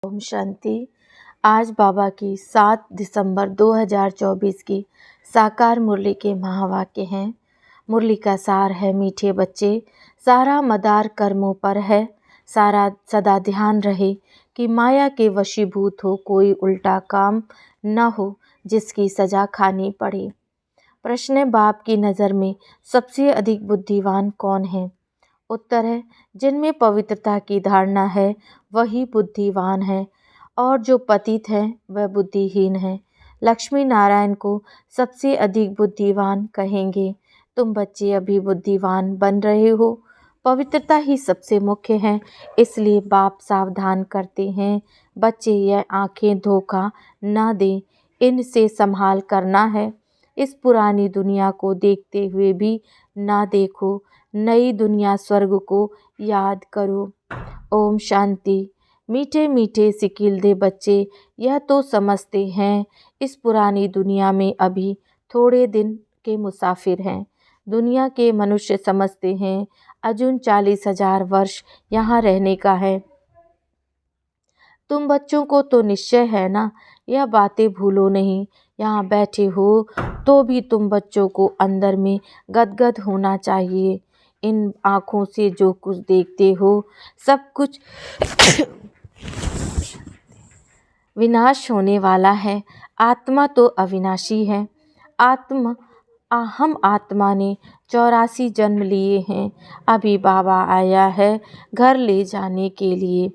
ओम शांति। आज बाबा की 7 दिसंबर 2024 की साकार मुरली के महावाक्य हैं। मुरली का सार है, मीठे बच्चे, सारा मदार कर्मों पर है। सारा सदा ध्यान रहे कि माया के वशीभूत हो, कोई उल्टा काम न हो जिसकी सजा खानी पड़े। प्रश्न है, बाप की नज़र में सबसे अधिक बुद्धिवान कौन है? उत्तर है, जिनमें पवित्रता की धारणा है वही बुद्धिवान है, और जो पतित है वह बुद्धिहीन है। लक्ष्मी नारायण को सबसे अधिक बुद्धिवान कहेंगे। तुम बच्चे अभी बुद्धिवान बन रहे हो। पवित्रता ही सबसे मुख्य है, इसलिए बाप सावधान करते हैं, बच्चे यह आंखें धोखा ना दें, इनसे संभाल करना है। इस पुरानी दुनिया को देखते हुए भी ना देखो, नई दुनिया स्वर्ग को याद करो। ओम शांति। मीठे मीठे सिकिलदे बच्चे, यह तो समझते हैं इस पुरानी दुनिया में अभी थोड़े दिन के मुसाफिर हैं। दुनिया के मनुष्य समझते हैं अजून 40,000 वर्ष यहाँ रहने का है। तुम बच्चों को तो निश्चय है ना, यह बातें भूलो नहीं। यहाँ बैठे हो तो भी तुम बच्चों को अंदर में गदगद होना चाहिए। इन आँखों से जो कुछ देखते हो सब कुछ विनाश होने वाला है। आत्मा तो अविनाशी है। हम आत्मा ने 84 जन्म लिए हैं। अभी बाबा आया है घर ले जाने के लिए।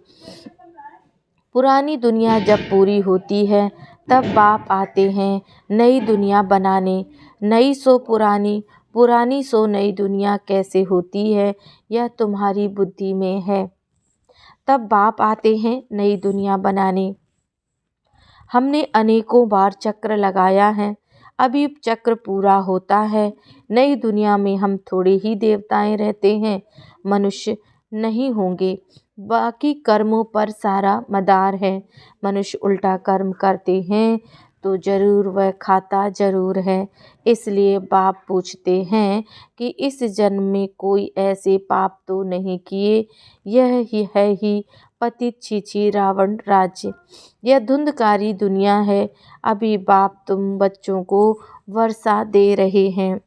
पुरानी दुनिया जब पूरी होती है तब बाप आते हैं नई दुनिया बनाने। नई सो पुरानी, पुरानी सो नई दुनिया कैसे होती है यह तुम्हारी बुद्धि में है। तब बाप आते हैं नई दुनिया बनाने। हमने अनेकों बार चक्र लगाया है, अभी चक्र पूरा होता है। नई दुनिया में हम थोड़े ही देवताएं रहते हैं, मनुष्य नहीं होंगे। बाकी कर्मों पर सारा मदार है। मनुष्य उल्टा कर्म करते हैं तो जरूर वह खाता जरूर है। इसलिए बाप पूछते हैं कि इस जन्म में कोई ऐसे पाप तो नहीं किए। यह ही है ही पतित छीछी रावण राज्य। यह धुंधकारी दुनिया है। अभी बाप तुम बच्चों को वर्षा दे रहे हैं।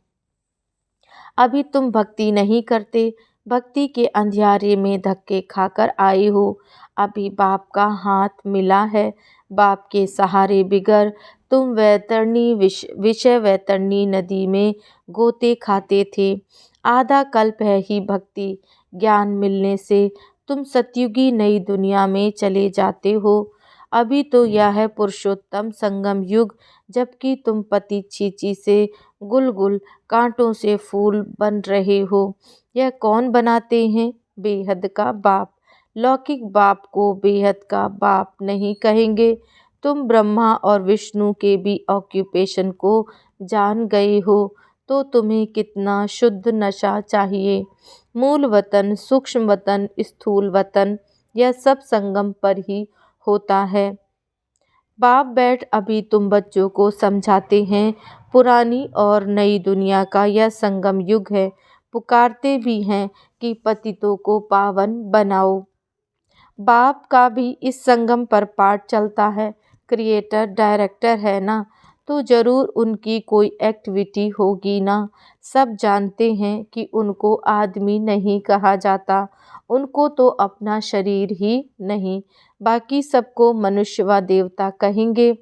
अभी तुम भक्ति नहीं करते, भक्ति के अंधियारे में धक्के खाकर आए हो। अभी बाप का हाथ मिला है, बाप के सहारे बिगर तुम वैतरणी विषय वैतरणी नदी में गोते खाते थे। आधा कल्प है ही भक्ति ज्ञान मिलने से तुम सतयुगी नई दुनिया में चले जाते हो। अभी तो यह है पुरुषोत्तम संगम युग, जबकि तुम पति छीची से गुलगुल कांटों से फूल बन रहे हो। यह कौन बनाते हैं? बेहद का बाप। लौकिक बाप को बेहद का बाप नहीं कहेंगे। तुम ब्रह्मा और विष्णु के भी ऑक्यूपेशन को जान गए हो तो तुम्हें कितना शुद्ध नशा चाहिए। मूल वतन, सूक्ष्म वतन, स्थूल वतन, यह सब संगम पर ही होता है। बाप बैठ अभी तुम बच्चों को समझाते हैं पुरानी और नई दुनिया का यह संगम युग है। पुकारते भी हैं कि पतितों को पावन बनाओ। बाप का भी इस संगम पर पाठ चलता है। क्रिएटर डायरेक्टर है ना, तो जरूर उनकी कोई एक्टिविटी होगी ना। सब जानते हैं कि उनको आदमी नहीं कहा जाता, उनको तो अपना शरीर ही नहीं, बाकी सबको मनुष्य व देवता कहेंगे।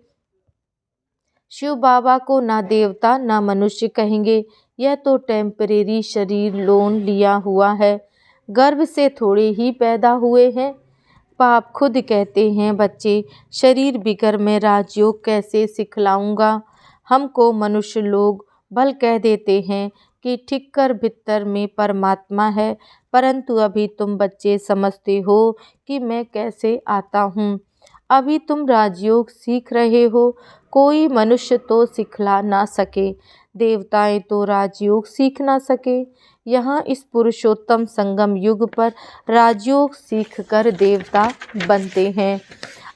शिव बाबा को ना देवता ना मनुष्य कहेंगे। यह तो टेम्परेरी शरीर लोन लिया हुआ है, गर्भ से थोड़े ही पैदा हुए हैं। बाप खुद कहते हैं, बच्चे शरीर बिगर मैं राजयोग कैसे सिखलाऊंगा। हमको मनुष्य लोग भल कह देते हैं कि ठिक्कर भीतर में परमात्मा है, परंतु अभी तुम बच्चे समझते हो कि मैं कैसे आता हूँ। अभी तुम राजयोग सीख रहे हो, कोई मनुष्य तो सिखला ना सके, देवताएं तो राजयोग सीख ना सके। यहाँ इस पुरुषोत्तम संगम युग पर राजयोग सीखकर देवता बनते हैं।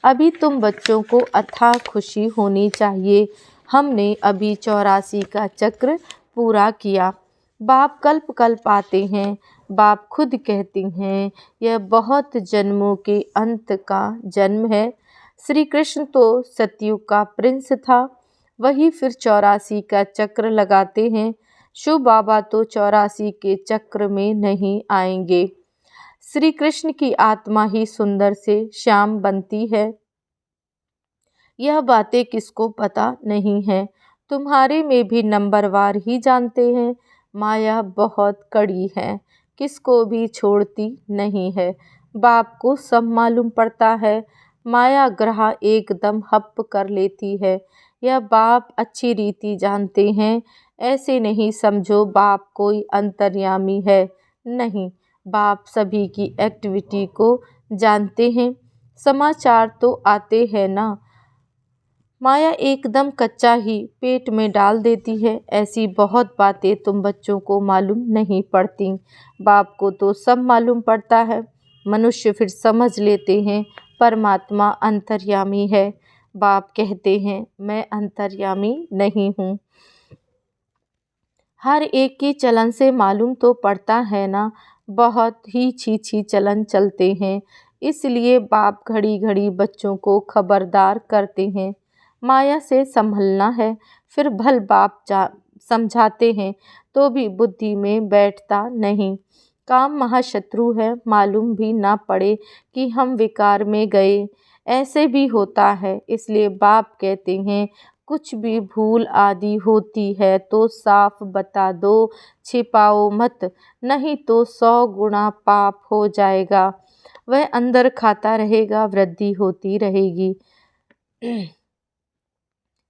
अभी तुम बच्चों को अथाह खुशी होनी चाहिए। हमने अभी 84 का चक्र पूरा किया। बाप कल्प कल्प आते हैं, बाप खुद कहते हैं यह बहुत जन्मों के अंत का जन्म है। श्री कृष्ण तो सतयुग का प्रिंस था, वही फिर 84 का चक्र लगाते हैं। शिव बाबा तो 84 के चक्र में नहीं आएंगे। श्री कृष्ण की आत्मा ही सुंदर से श्याम बनती है। यह बातें किसको पता नहीं है, तुम्हारे में भी नंबरवार ही जानते हैं। माया बहुत कड़ी है, किसको भी छोड़ती नहीं है। बाप को सब मालूम पड़ता है, माया ग्रह एकदम हप कर लेती है। यह बाप अच्छी रीति जानते हैं, ऐसे नहीं समझो बाप कोई अंतर्यामी है। नहीं, बाप सभी की एक्टिविटी को जानते हैं। समाचार तो आते हैं ना, माया एकदम कच्चा ही पेट में डाल देती है। ऐसी बहुत बातें तुम बच्चों को मालूम नहीं पड़ती, बाप को तो सब मालूम पड़ता है। मनुष्य फिर समझ लेते हैं परमात्मा अंतर्यामी है। बाप कहते हैं मैं अंतर्यामी नहीं हूँ। हर एक की चलन से मालूम तो पड़ता है ना, बहुत ही छी चलन चलते हैं। इसलिए बाप घड़ी घड़ी बच्चों को खबरदार करते हैं, माया से संभलना है। फिर भल बाप समझाते हैं तो भी बुद्धि में बैठता नहीं। काम महाशत्रु है, मालूम भी ना पड़े कि हम विकार में गए, ऐसे भी होता है। इसलिए बाप कहते हैं कुछ भी भूल आदि होती है तो साफ बता दो, छिपाओ मत, नहीं तो 100 गुना पाप हो जाएगा। वह अंदर खाता रहेगा, वृद्धि होती रहेगी।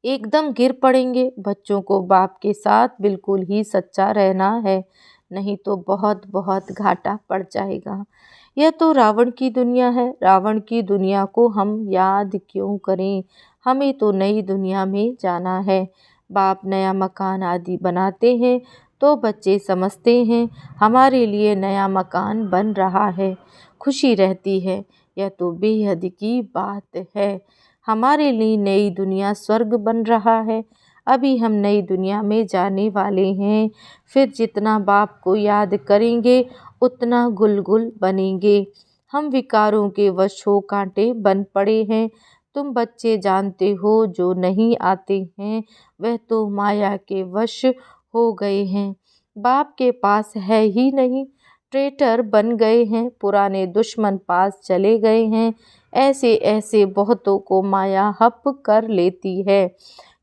एकदम गिर पड़ेंगे। बच्चों को बाप के साथ बिल्कुल ही सच्चा रहना है, नहीं तो बहुत बहुत घाटा पड़ जाएगा। यह तो रावण की दुनिया है, रावण की दुनिया को हम याद क्यों करें, हमें तो नई दुनिया में जाना है। बाप नया मकान आदि बनाते हैं तो बच्चे समझते हैं हमारे लिए नया मकान बन रहा है, खुशी रहती है। यह तो बेहद की बात है, हमारे लिए नई दुनिया स्वर्ग बन रहा है। अभी हम नई दुनिया में जाने वाले हैं, फिर जितना बाप को याद करेंगे उतना गुलगुल बनेंगे। हम विकारों के वश हो कांटे बन पड़े हैं। तुम बच्चे जानते हो जो नहीं आते हैं वह तो माया के वश हो गए हैं, बाप के पास है ही नहीं, ट्रेटर बन गए हैं, पुराने दुश्मन पास चले गए हैं। ऐसे ऐसे बहुतों को माया हप कर लेती है,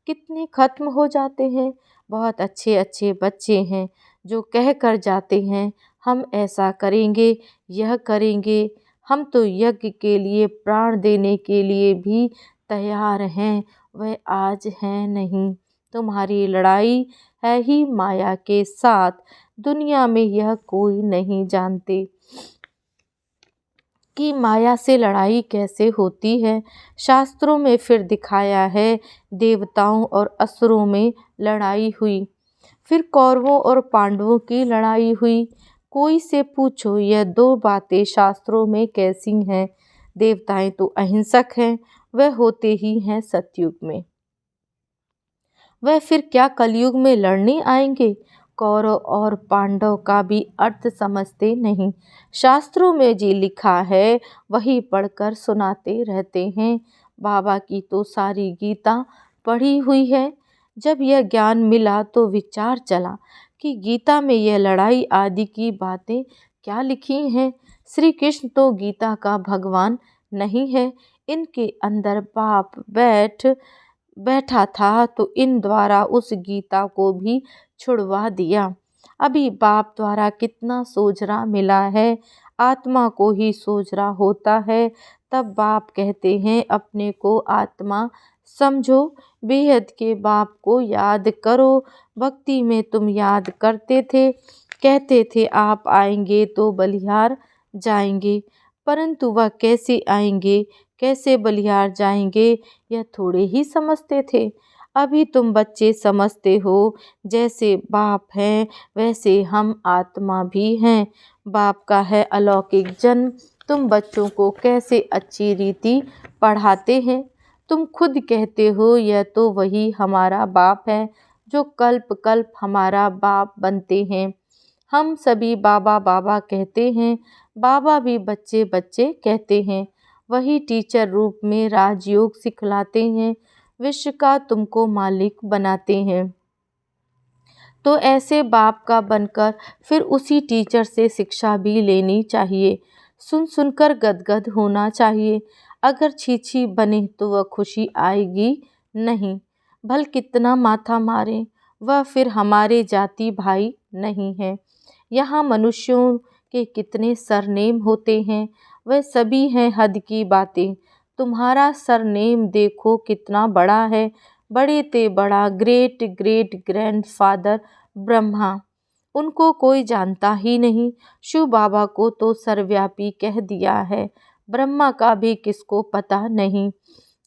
कितने खत्म हो जाते हैं। बहुत अच्छे अच्छे बच्चे हैं जो कह कर जाते हैं हम ऐसा करेंगे, यह करेंगे, हम तो यज्ञ के लिए प्राण देने के लिए भी तैयार हैं, वह आज हैं नहीं। तुम्हारी लड़ाई है ही माया के साथ, दुनिया में यह कोई नहीं जानते कि माया से लड़ाई कैसे होती है। शास्त्रों में फिर दिखाया है, देवताओं और असुरों में लड़ाई हुई, फिर कौरवों और पांडवों की लड़ाई हुई। कोई से पूछो यह 2 बातें शास्त्रों में कैसी हैं। देवताएं तो अहिंसक हैं, वह होते ही हैं सतयुग में, वह फिर क्या कलयुग में लड़ने आएंगे। कौरव और पांडव का भी अर्थ समझते नहीं, शास्त्रों में जी लिखा है वही पढ़कर सुनाते रहते हैं। बाबा की तो सारी गीता पढ़ी हुई है। जब यह ज्ञान मिला तो विचार चला कि गीता में यह लड़ाई आदि की बातें क्या लिखी हैं। श्री कृष्ण तो गीता का भगवान नहीं है, इनके अंदर बाप बैठा था तो इन द्वारा उस गीता को भी छुड़वा दिया। अभी बाप द्वारा कितना सोजरा मिला है, आत्मा को ही सोजरा होता है। तब बाप कहते हैं अपने को आत्मा समझो, बेहद के बाप को याद करो। भक्ति में तुम याद करते थे, कहते थे आप आएंगे तो बलिहार जाएंगे, परंतु वह कैसे आएंगे, कैसे बलिहार जाएंगे, यह थोड़े ही समझते थे। अभी तुम बच्चे समझते हो, जैसे बाप हैं वैसे हम आत्मा भी हैं। बाप का है अलौकिक जन्म, तुम बच्चों को कैसे अच्छी रीति पढ़ाते हैं। तुम खुद कहते हो यह तो वही हमारा बाप है जो कल्प कल्प हमारा बाप बनते हैं। हम सभी बाबा बाबा कहते हैं, बाबा भी बच्चे बच्चे कहते हैं। वही टीचर रूप में राजयोग सिखलाते हैं, विश्व का तुमको मालिक बनाते हैं। तो ऐसे बाप का बनकर फिर उसी टीचर से शिक्षा भी लेनी चाहिए। सुन सुनकर गदगद होना चाहिए। अगर छी बने तो वह खुशी आएगी नहीं। भल कितना माथा मारे, वह फिर हमारे जाति भाई नहीं है। यहाँ मनुष्यों के कितने सरनेम होते हैं, वह सभी हैं हद की बातें। तुम्हारा सरनेम देखो कितना बड़ा है, बड़े ते बड़ा ग्रेट ग्रेट ग्रैंडफादर ब्रह्मा। उनको कोई जानता ही नहीं। शिव बाबा को तो सर्वव्यापी कह दिया है, ब्रह्मा का भी किसको पता नहीं।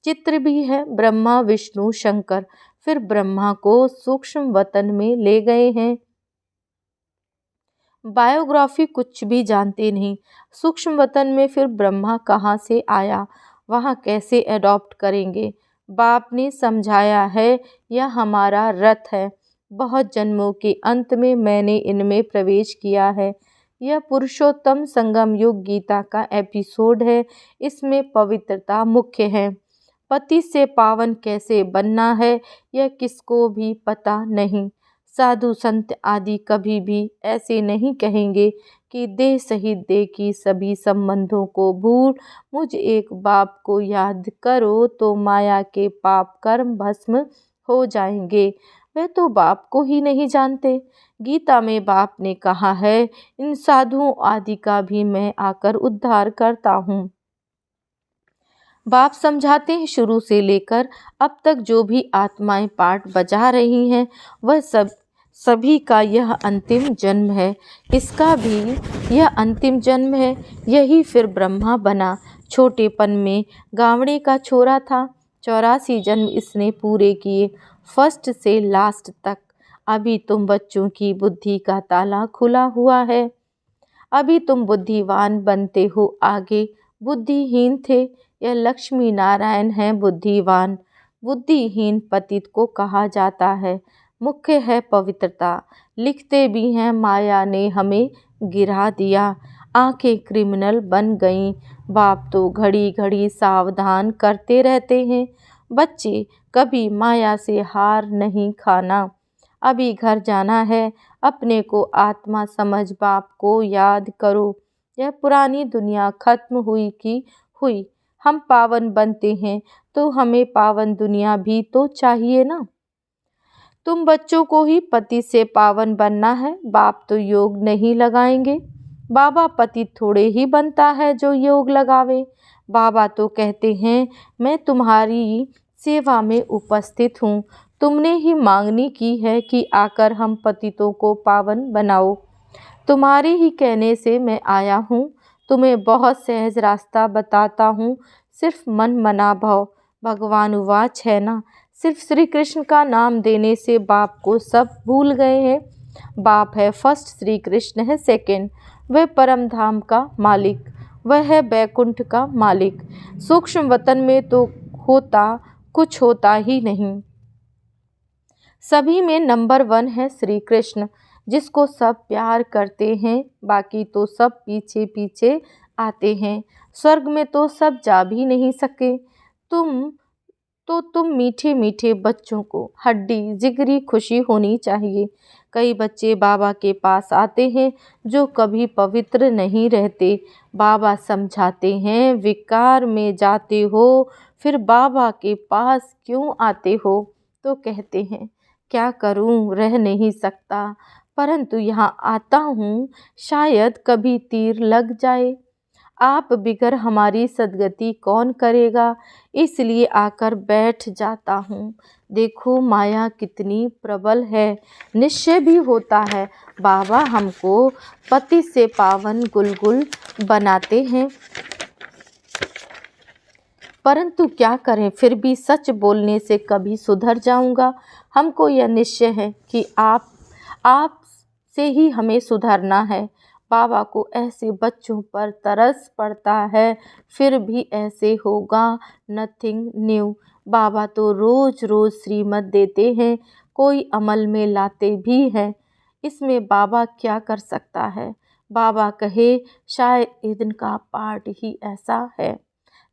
चित्र भी है ब्रह्मा विष्णु शंकर, फिर ब्रह्मा को सूक्ष्म वतन में ले गए हैं। बायोग्राफी कुछ भी जानते नहीं। सूक्ष्म वतन में फिर ब्रह्मा कहाँ से आया, वहाँ कैसे अडॉप्ट करेंगे। बाप ने समझाया है, यह हमारा रथ है। बहुत जन्मों के अंत में मैंने इनमें प्रवेश किया है। यह पुरुषोत्तम संगम युग गीता का एपिसोड है। इसमें पवित्रता मुख्य है। पति से पावन कैसे बनना है, यह किसको भी पता नहीं। साधु संत आदि कभी भी ऐसे नहीं कहेंगे कि देह सहित देह की सभी संबंधों को भूल मुझ एक बाप को याद करो तो माया के पाप कर्म भस्म हो जाएंगे। वे तो बाप को ही नहीं जानते। गीता में बाप ने कहा है, इन साधुओं आदि का भी मैं आकर उद्धार करता हूँ। बाप समझाते हैं, शुरू से लेकर अब तक जो भी आत्माएं पाठ बजा रही हैं, वह सभी का यह अंतिम जन्म है। इसका भी यह अंतिम जन्म है। यही फिर ब्रह्मा बना। छोटेपन में गावड़े का छोरा था। 84 जन्म इसने पूरे किए, फर्स्ट से लास्ट तक। अभी तुम बच्चों की बुद्धि का ताला खुला हुआ है। अभी तुम बुद्धिवान बनते हो, आगे बुद्धिहीन थे। यह लक्ष्मी नारायण है बुद्धिवान। बुद्धिहीन पतित को कहा जाता है। मुख्य है पवित्रता। लिखते भी हैं, माया ने हमें गिरा दिया, आंखें क्रिमिनल बन गईं। बाप तो घड़ी घड़ी सावधान करते रहते हैं, बच्चे कभी माया से हार नहीं खाना। अभी घर जाना है, अपने को आत्मा समझ बाप को याद करो। यह पुरानी दुनिया खत्म हुई की हुई। हम पावन बनते हैं तो हमें पावन दुनिया भी तो चाहिए ना। तुम बच्चों को ही पति से पावन बनना है। बाप तो योग नहीं लगाएंगे। बाबा पति थोड़े ही बनता है जो योग लगावे। बाबा तो कहते हैं, मैं तुम्हारी सेवा में उपस्थित हूँ। तुमने ही मांगनी की है कि आकर हम पतितों को पावन बनाओ। तुम्हारे ही कहने से मैं आया हूँ। तुम्हें बहुत सहज रास्ता बताता हूँ, सिर्फ मन मना भव। भगवान उवाच है ना। सिर्फ श्री कृष्ण का नाम देने से बाप को सब भूल गए हैं। बाप है फर्स्ट, श्री कृष्ण है सेकंड। वह परम धाम का मालिक, वह है बैकुंठ का मालिक। सूक्ष्म वतन में तो कुछ होता ही नहीं। सभी में नंबर 1 है श्री कृष्ण, जिसको सब प्यार करते हैं। बाकी तो सब पीछे पीछे आते हैं। स्वर्ग में तो सब जा भी नहीं सके। तुम मीठे मीठे बच्चों को हड्डी जिगरी खुशी होनी चाहिए। कई बच्चे बाबा के पास आते हैं जो कभी पवित्र नहीं रहते। बाबा समझाते हैं, विकार में जाते हो फिर बाबा के पास क्यों आते हो। तो कहते हैं, क्या करूं, रह नहीं सकता, परंतु यहाँ आता हूँ, शायद कभी तीर लग जाए। आप बिगर हमारी सदगति कौन करेगा, इसलिए आकर बैठ जाता हूँ। देखो माया कितनी प्रबल है। निश्चय भी होता है, बाबा हमको पति से पावन गुलगुल बनाते हैं, परंतु क्या करें, फिर भी सच बोलने से कभी सुधर जाऊंगा। हमको यह निश्चय है कि आप से ही हमें सुधरना है। बाबा को ऐसे बच्चों पर तरस पड़ता है, फिर भी ऐसे होगा नथिंग न्यू। बाबा तो रोज रोज श्रीमत देते हैं, कोई अमल में लाते भी हैं। इसमें बाबा क्या कर सकता है। बाबा कहे शायद इनका पार्ट ही ऐसा है।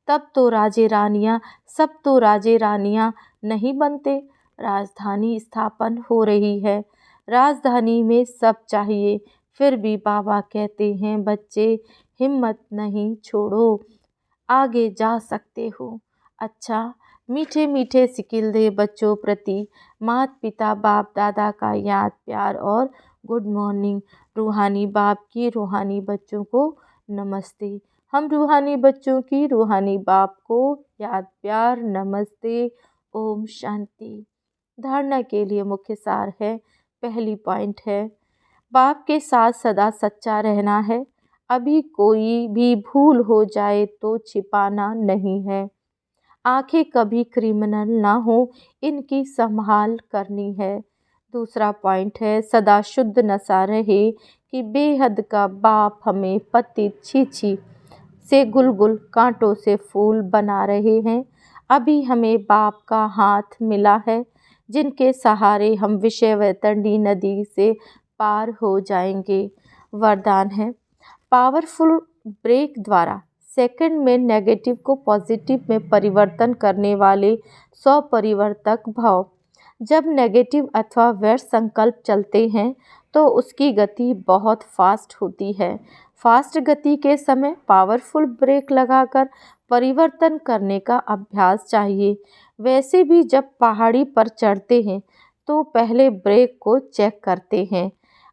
तब तो राजे रानियां, सब तो राजे रानियां नहीं बनते। राजधानी स्थापन हो रही है, राजधानी में सब चाहिए। फिर भी बाबा कहते हैं बच्चे हिम्मत नहीं छोड़ो, आगे जा सकते हो। अच्छा, मीठे मीठे सिकिल दे बच्चों प्रति माता पिता बाप दादा का याद प्यार और गुड मॉर्निंग। रूहानी बाप की रूहानी बच्चों को नमस्ते। हम रूहानी बच्चों की रूहानी बाप को याद प्यार नमस्ते। ओम शांति। धारणा के लिए मुख्य सार है। पहली पॉइंट है, बाप के साथ सदा सच्चा रहना है। अभी कोई भी भूल हो जाए तो छिपाना नहीं है। आंखें कभी क्रिमिनल ना हो, इनकी संभाल करनी है। दूसरा पॉइंट है, सदा शुद्ध नशा रहे कि बेहद का बाप हमें पतित छी छी से गुलगुल कांटों से फूल बना रहे हैं। अभी हमें बाप का हाथ मिला है, जिनके सहारे हम विषय वैतरणी नदी से पार हो जाएंगे। वरदान है, पावरफुल ब्रेक द्वारा सेकंड में नेगेटिव को पॉजिटिव में परिवर्तन करने वाले 100 परिवर्तक भाव। जब नेगेटिव अथवा व्यर्थ संकल्प चलते हैं तो उसकी गति बहुत फास्ट होती है। फास्ट गति के समय पावरफुल ब्रेक लगाकर परिवर्तन करने का अभ्यास चाहिए। वैसे भी जब पहाड़ी पर चढ़ते हैं तो पहले ब्रेक को चेक करते हैं।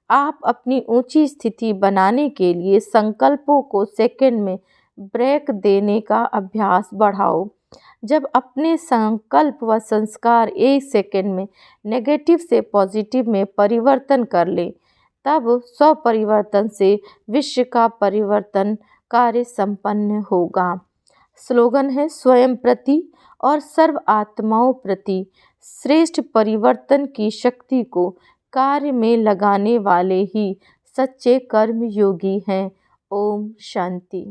आप अपनी ऊंची स्थिति बनाने के लिए संकल्पों को सेकंड में ब्रेक देने का अभ्यास बढ़ाओ। जब अपने संकल्प व संस्कार एक सेकंड में नेगेटिव से पॉजिटिव में परिवर्तन कर ले, तब 100 परिवर्तन से विश्व का परिवर्तन कार्य संपन्न होगा। स्लोगन है, स्वयं प्रति और सर्व आत्माओं प्रति श्रेष्ठ परिवर्तन की शक्ति को कार्य में लगाने वाले ही सच्चे कर्म योगी हैं। ओम शांति।